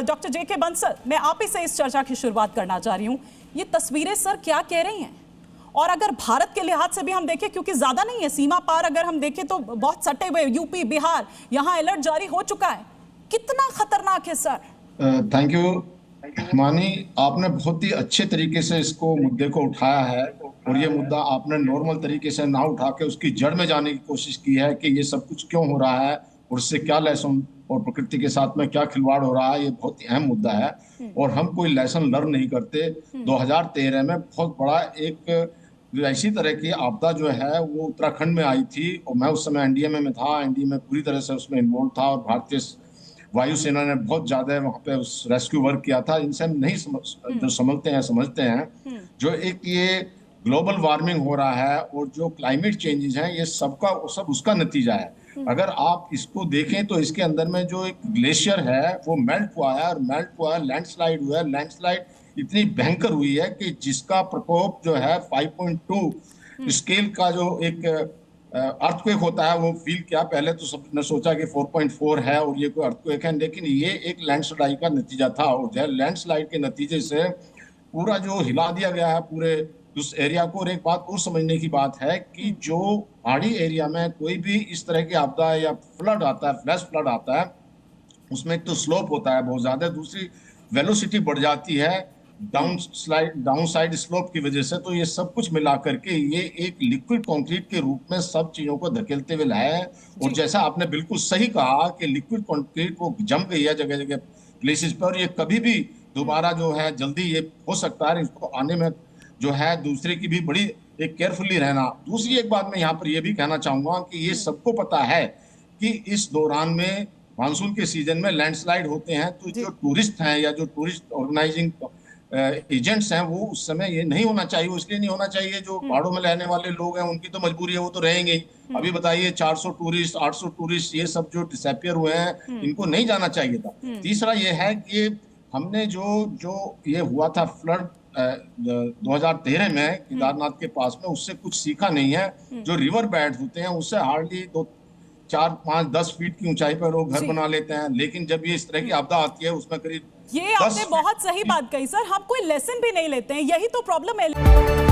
Doctor जेके बंसल, मैं आप ही से इस चर्चा की शुरुआत करना चाह रही हूँ। ये तस्वीरें सर क्या कह रही हैं? और अगर भारत के लिहाज से भी हम देखें, क्योंकि ज्यादा नहीं है, सीमा पार अगर हम देखें तो बहुत सटे हुए यूपी, बिहार, यहाँ अलर्ट जारी हो चुका है। कितना खतरनाक है सर? थैंक यू हिमानी, आपने बहुत ही अच्छे तरीके से इसको मुद्दे को उठाया है। और ये मुद्दा आपने नॉर्मल तरीके से ना उठा के उसकी जड़ में जाने की कोशिश की है कि ये सब कुछ क्यों हो रहा है और इससे क्या लेसन और प्रकृति के साथ में क्या खिलवाड़ हो रहा है। ये बहुत ही अहम मुद्दा है और हम कोई लेसन लर्न नहीं करते। 2013 में बहुत बड़ा एक ऐसी तरह की आपदा जो है वो उत्तराखंड में आई थी और मैं उस समय एनडीए में था। एनडीए में पूरी तरह से उसमें इन्वॉल्व था और भारतीय वायुसेना ने बहुत ज्यादा वहां पे उस रेस्क्यू वर्क किया था। इनसे हम नहीं जो समझते हैं जो एक ये ग्लोबल वार्मिंग हो रहा है और जो क्लाइमेट चेंजेस हैं, ये सब उसका नतीजा है। अगर आप इसको देखें तो इसके अंदर में जो एक ग्लेशियर है वो मेल्ट हुआ है और मेल्ट हुआ है, लैंडस्लाइड हुआ है। लैंडस्लाइड इतनी भयंकर हुई है कि जिसका प्रकोप जो है 5.2 स्केल का जो एक अर्थक्वेक होता है वो फील किया। पहले तो सबने सोचा कि 4.4 है और ये कोई अर्थक्वेक है, लेकिन ये एक लैंडस्लाइड का नतीजा था। और जो लैंडस्लाइड के नतीजे से पूरा जो हिला दिया गया है पूरे उस एरिया को। और एक बात और समझने की बात है कि जो पहाड़ी एरिया में कोई भी इस तरह की आपदा या फ्लड आता है, फ्लैश फ्लड आता है, उसमें एक तो स्लोप होता है बहुत ज्यादा, दूसरी वेलोसिटी बढ़ जाती है डाउन साइड स्लोप की वजह से। तो ये सब कुछ मिला करके ये एक लिक्विड कंक्रीट के रूप में सब चीजों को धकेलते हुए लाया है। और जैसा आपने बिल्कुल सही कहा कि लिक्विड कंक्रीट वो जम गई है जगह जगह प्लेसेस पर, और ये कभी भी दोबारा जो है जल्दी ये हो सकता है। इसको आने में जो है दूसरे की भी बड़ी एक केयरफुली रहना। दूसरी एक बात मैं यहाँ पर ये भी कहना चाहूंगा कि ये सबको पता है कि इस दौरान में मानसून के सीजन में लैंडस्लाइड होते हैं, तो जो टूरिस्ट हैं या जो टूरिस्ट ऑर्गेनाइजिंग एजेंट्स हैं वो उस समय ये नहीं होना चाहिए। इसलिए नहीं होना चाहिए, जो पहाड़ों में रहने वाले लोग हैं उनकी तो मजबूरी है, वो तो रहेंगे ही। अभी बताइए 400 टूरिस्ट, 800 टूरिस्ट, ये सब जो डिसअपियर हुए हैं, इनको नहीं जाना चाहिए था। तीसरा ये है कि हमने जो ये हुआ था फ्लड 2013 में केदारनाथ के पास में, उससे कुछ सीखा नहीं है। जो रिवर बेड होते हैं उससे हार्डली 4, 5, 10 फीट की ऊंचाई पर लोग घर बना लेते हैं, लेकिन जब ये इस तरह की आपदा आती है उसमें करीब ये आपने बहुत सही बात कही सर। हम कोई लेसन भी नहीं लेते हैं, यही तो प्रॉब्लम है।